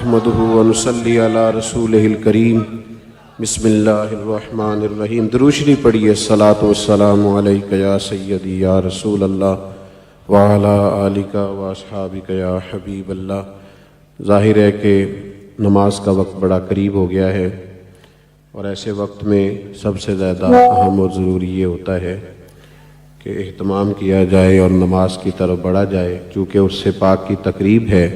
نحمدہ ونصلی علی رسولہ الکریم بسم اللہ الرحمن الرحیم۔ درود شریف پڑھیے۔ الصلاۃ والسلام علیک یا سیدی یا رسول اللہ وعلی آلک واصحابک یا حبیب اللہ۔ ظاہر ہے کہ نماز کا وقت بڑا قریب ہو گیا ہے، اور ایسے وقت میں سب سے زیادہ اہم اور ضروری یہ ہوتا ہے کہ اہتمام کیا جائے اور نماز کی طرف بڑھا جائے، چونکہ اس سے پاک کی تقریب ہے۔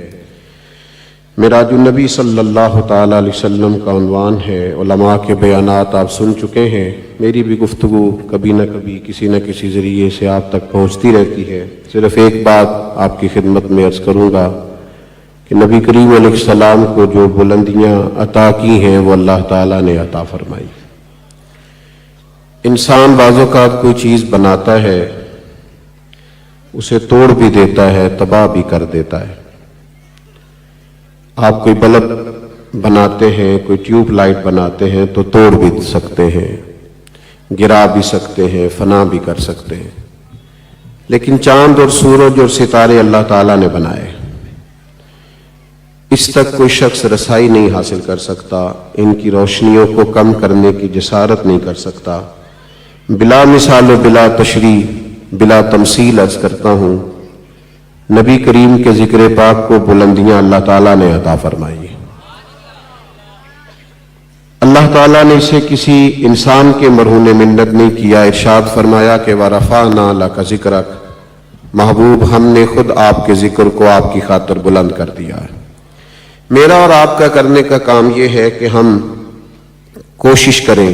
معراج النبی صلی اللہ تعالیٰ علیہ وسلم کا عنوان ہے۔ علماء کے بیانات آپ سن چکے ہیں، میری بھی گفتگو کبھی نہ کبھی کسی نہ کسی ذریعے سے آپ تک پہنچتی رہتی ہے۔ صرف ایک بات آپ کی خدمت میں عرض کروں گا کہ نبی کریم علیہ السلام کو جو بلندیاں عطا کی ہیں وہ اللہ تعالیٰ نے عطا فرمائی۔ انسان بعض اوقات کوئی چیز بناتا ہے، اسے توڑ بھی دیتا ہے، تباہ بھی کر دیتا ہے۔ آپ کوئی بلب بناتے ہیں، کوئی ٹیوب لائٹ بناتے ہیں تو توڑ بھی سکتے ہیں، گرا بھی سکتے ہیں، فنا بھی کر سکتے ہیں، لیکن چاند اور سورج اور ستارے اللہ تعالیٰ نے بنائے، اس تک کوئی شخص رسائی نہیں حاصل کر سکتا، ان کی روشنیوں کو کم کرنے کی جسارت نہیں کر سکتا۔ بلا مثال و بلا تشریح بلا تمثیل عرض کرتا ہوں، نبی کریم کے ذکر پاک کو بلندیاں اللہ تعالیٰ نے عطا فرمائی۔ اللہ تعالیٰ نے اسے کسی انسان کے مرہون منت نہیں کیا۔ ارشاد فرمایا کہ وَرَفَعْنَا لَكَ ذِكْرَكَ، محبوب ہم نے خود آپ کے ذکر کو آپ کی خاطر بلند کر دیا ہے۔ میرا اور آپ کا کرنے کا کام یہ ہے کہ ہم کوشش کریں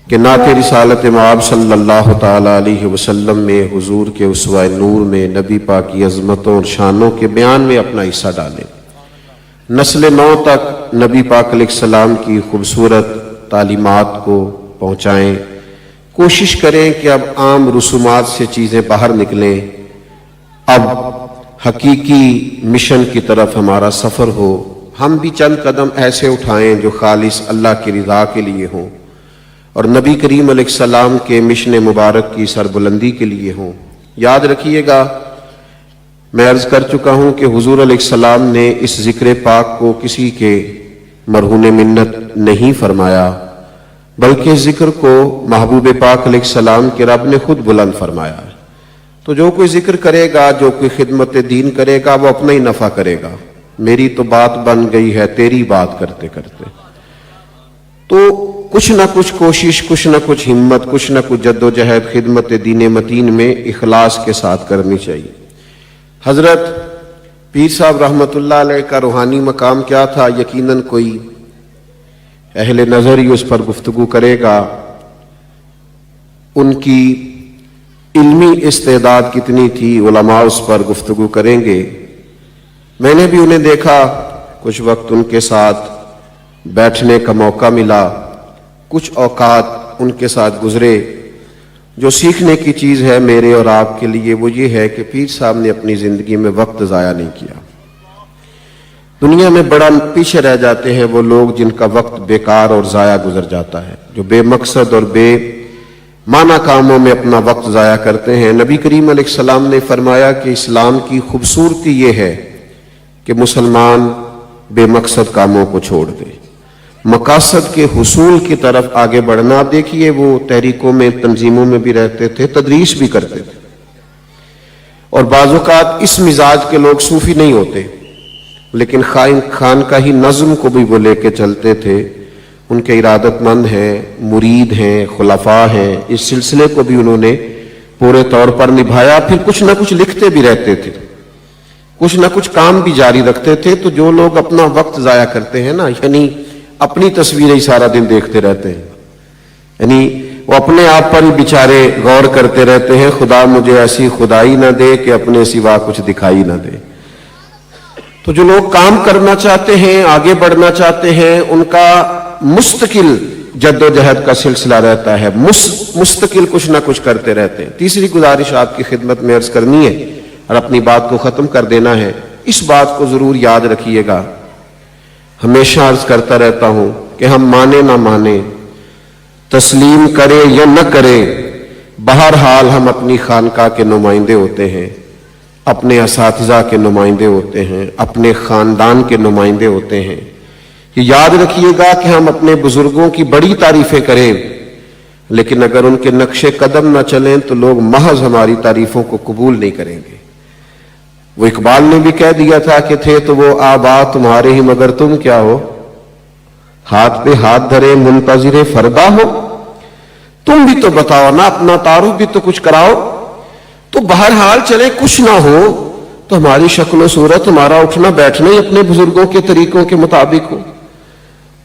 کہ نعت رسالت مآب صلی اللہ تعالیٰ علیہ وسلم میں، حضور کے اسوہ نور میں، نبی پاک کی عظمتوں اور شانوں کے بیان میں اپنا حصہ ڈالیں، نسل نو تک نبی پاک علیہ السلام کی خوبصورت تعلیمات کو پہنچائیں۔ کوشش کریں کہ اب عام رسومات سے چیزیں باہر نکلیں، اب حقیقی مشن کی طرف ہمارا سفر ہو۔ ہم بھی چند قدم ایسے اٹھائیں جو خالص اللہ کی رضا کے لیے ہوں اور نبی کریم علیہ السلام کے مشن مبارک کی سربلندی کے لیے ہوں۔ یاد رکھیے گا، میں عرض کر چکا ہوں کہ حضور علیہ السلام نے اس ذکر پاک کو کسی کے مرہون منت نہیں فرمایا، بلکہ ذکر کو محبوب پاک علیہ السلام کے رب نے خود بلند فرمایا ہے۔ تو جو کوئی ذکر کرے گا، جو کوئی خدمت دین کرے گا، وہ اپنا ہی نفع کرے گا۔ میری تو بات بن گئی ہے تیری بات کرتے کرتے۔ تو کچھ نہ کچھ کوشش، کچھ نہ کچھ ہمت، کچھ نہ کچھ جد و جہد خدمت دین متین میں اخلاص کے ساتھ کرنی چاہیے۔ حضرت پیر صاحب رحمۃ اللہ علیہ کا روحانی مقام کیا تھا، یقیناً کوئی اہل نظر ہی اس پر گفتگو کرے گا۔ ان کی علمی استعداد کتنی تھی، علماء اس پر گفتگو کریں گے۔ میں نے بھی انہیں دیکھا، کچھ وقت ان کے ساتھ بیٹھنے کا موقع ملا، کچھ اوقات ان کے ساتھ گزرے۔ جو سیکھنے کی چیز ہے میرے اور آپ کے لیے وہ یہ ہے کہ پیر صاحب نے اپنی زندگی میں وقت ضائع نہیں کیا۔ دنیا میں بڑا پیچھے رہ جاتے ہیں وہ لوگ جن کا وقت بیکار اور ضائع گزر جاتا ہے، جو بے مقصد اور بے معنی کاموں میں اپنا وقت ضائع کرتے ہیں۔ نبی کریم علیہ السلام نے فرمایا کہ اسلام کی خوبصورتی یہ ہے کہ مسلمان بے مقصد کاموں کو چھوڑ دے، مقاصد کے حصول کی طرف آگے بڑھنا۔ آپ دیکھیے، وہ تحریکوں میں، تنظیموں میں بھی رہتے تھے، تدریس بھی کرتے تھے، اور بعض اوقات اس مزاج کے لوگ صوفی نہیں ہوتے، لیکن خانقاہی نظم کو بھی وہ لے کے چلتے تھے۔ ان کے ارادت مند ہیں، مرید ہیں، خلفاء ہیں، اس سلسلے کو بھی انہوں نے پورے طور پر نبھایا۔ پھر کچھ نہ کچھ لکھتے بھی رہتے تھے، کچھ نہ کچھ کام بھی جاری رکھتے تھے۔ تو جو لوگ اپنا وقت ضائع کرتے ہیں نا، یعنی اپنی تصویریں ہی سارا دن دیکھتے رہتے ہیں، یعنی وہ اپنے آپ پر ہی بیچارے غور کرتے رہتے ہیں، خدا مجھے ایسی خدائی نہ دے کہ اپنے سوا کچھ دکھائی نہ دے۔ تو جو لوگ کام کرنا چاہتے ہیں، آگے بڑھنا چاہتے ہیں، ان کا مستقل جد و جہد کا سلسلہ رہتا ہے، مستقل کچھ نہ کچھ کرتے رہتے ہیں۔ تیسری گزارش آپ کی خدمت میں عرض کرنی ہے اور اپنی بات کو ختم کر دینا ہے۔ اس بات کو ضرور یاد رکھیے گا، ہمیشہ عرض کرتا رہتا ہوں کہ ہم مانے نہ مانے، تسلیم کرے یا نہ کرے، بہرحال ہم اپنی خانقاہ کے نمائندے ہوتے ہیں۔ اپنے اساتذہ کے نمائندے ہوتے ہیں، اپنے خاندان کے نمائندے ہوتے ہیں۔ یہ یاد رکھیے گا کہ ہم اپنے بزرگوں کی بڑی تعریفیں کریں، لیکن اگر ان کے نقش قدم نہ چلیں تو لوگ محض ہماری تعریفوں کو قبول نہیں کریں گے۔ وہ اقبال نے بھی کہہ دیا تھا کہ تھے تو وہ آبا تمہارے ہی مگر تم کیا ہو، ہاتھ پہ ہاتھ دھرے منتظر فردا ہو۔ تم بھی تو بتاؤ نا، اپنا تعارف بھی تو کچھ کراؤ۔ تو بہرحال چلے کچھ نہ ہو تو ہماری شکل و صورت، ہمارا اٹھنا بیٹھنا ہی اپنے بزرگوں کے طریقوں کے مطابق ہو،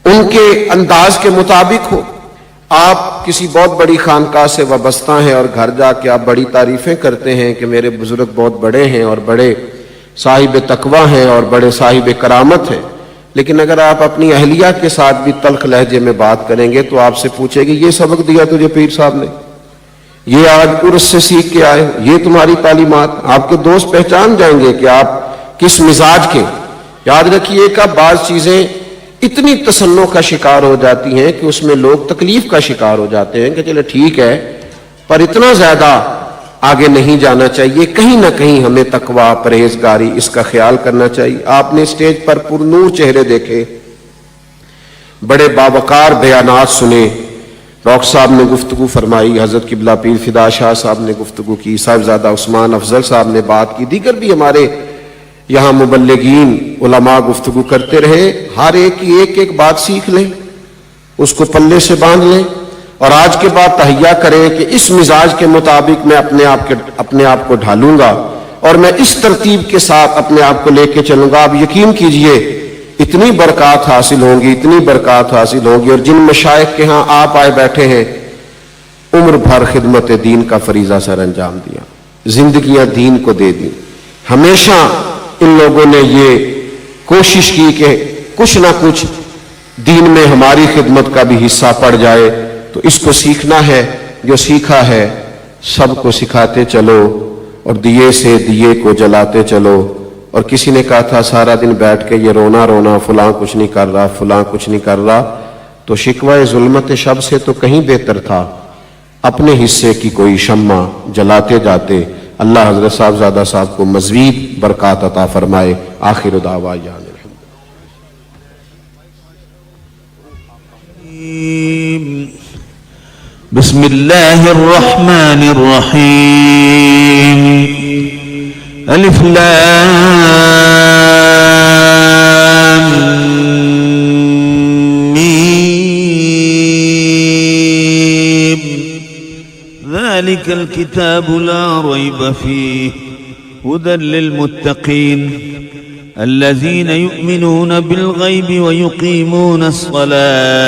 ان کے انداز کے مطابق ہو۔ آپ کسی بہت بڑی خانقاہ سے وابستہ ہیں اور گھر جا کے آپ بڑی تعریفیں کرتے ہیں کہ میرے بزرگ بہت بڑے ہیں اور بڑے صاحب تقویٰ ہیں اور بڑے صاحب کرامت ہیں، لیکن اگر آپ اپنی اہلیہ کے ساتھ بھی تلخ لہجے میں بات کریں گے تو آپ سے پوچھے گی یہ سبق دیا تجھے پیر صاحب نے، یہ آج عرس سے سیکھ کے آئے، یہ تمہاری تعلیمات؟ آپ کے دوست پہچان جائیں گے کہ آپ کس مزاج کے۔ یاد رکھیے کہ بعض چیزیں اتنی تصنع کا شکار ہو جاتی ہیں کہ اس میں لوگ تکلیف کا شکار ہو جاتے ہیں کہ چلے ٹھیک ہے، پر اتنا زیادہ آگے نہیں جانا چاہیے، کہیں نہ کہیں ہمیں تقویٰ، پرہیزگاری اس کا خیال کرنا چاہیے۔ آپ نے اسٹیج پر پرنور چہرے دیکھے، بڑے باوقار بیانات سنے، ڈاکٹر صاحب نے گفتگو فرمائی، حضرت قبلہ پیر فدا شاہ صاحب نے گفتگو کی، صاحبزادہ عثمان افضل صاحب نے بات کی، دیگر بھی ہمارے یہاں مبلغین علماء گفتگو کرتے رہے۔ ہر ایک کی ایک بات سیکھ لیں، اس کو پلے سے باندھ لیں اور آج کے بعد تہیہ کریں کہ اس مزاج کے مطابق میں اپنے آپ کو ڈھالوں گا اور میں اس ترتیب کے ساتھ اپنے آپ کو لے کے چلوں گا۔ آپ یقین کیجئے اتنی برکات حاصل ہوں گی، اتنی برکات حاصل ہوں گی۔ اور جن مشائخ کے ہاں آپ آئے بیٹھے ہیں، عمر بھر خدمت دین کا فریضہ سر انجام دیا، زندگیاں دین کو دے دیں۔ ہمیشہ ان لوگوں نے یہ کوشش کی کہ کچھ نہ کچھ دین میں ہماری خدمت کا بھی حصہ پڑ جائے، تو اس کو سیکھنا ہے۔ جو سیکھا ہے سب کو سکھاتے چلو اور دیے سے دیے کو جلاتے چلو۔ اور کسی نے کہا تھا سارا دن بیٹھ کے یہ رونا رونا، فلاں کچھ نہیں کر رہا، فلاں کچھ نہیں کر رہا، تو شکوہ ظلمت شب سے تو کہیں بہتر تھا اپنے حصے کی کوئی شمع جلاتے جاتے۔ اللہ حضرت صاحبزادہ صاحب کو مزید برکات عطا فرمائے۔ آخر دعوانا بسم اللہ الرحمن الرحیم الف لام میم ذلك الكتاب لا ريب فيه هدى للمتقين الذين يؤمنون بالغيب ويقيمون الصلاة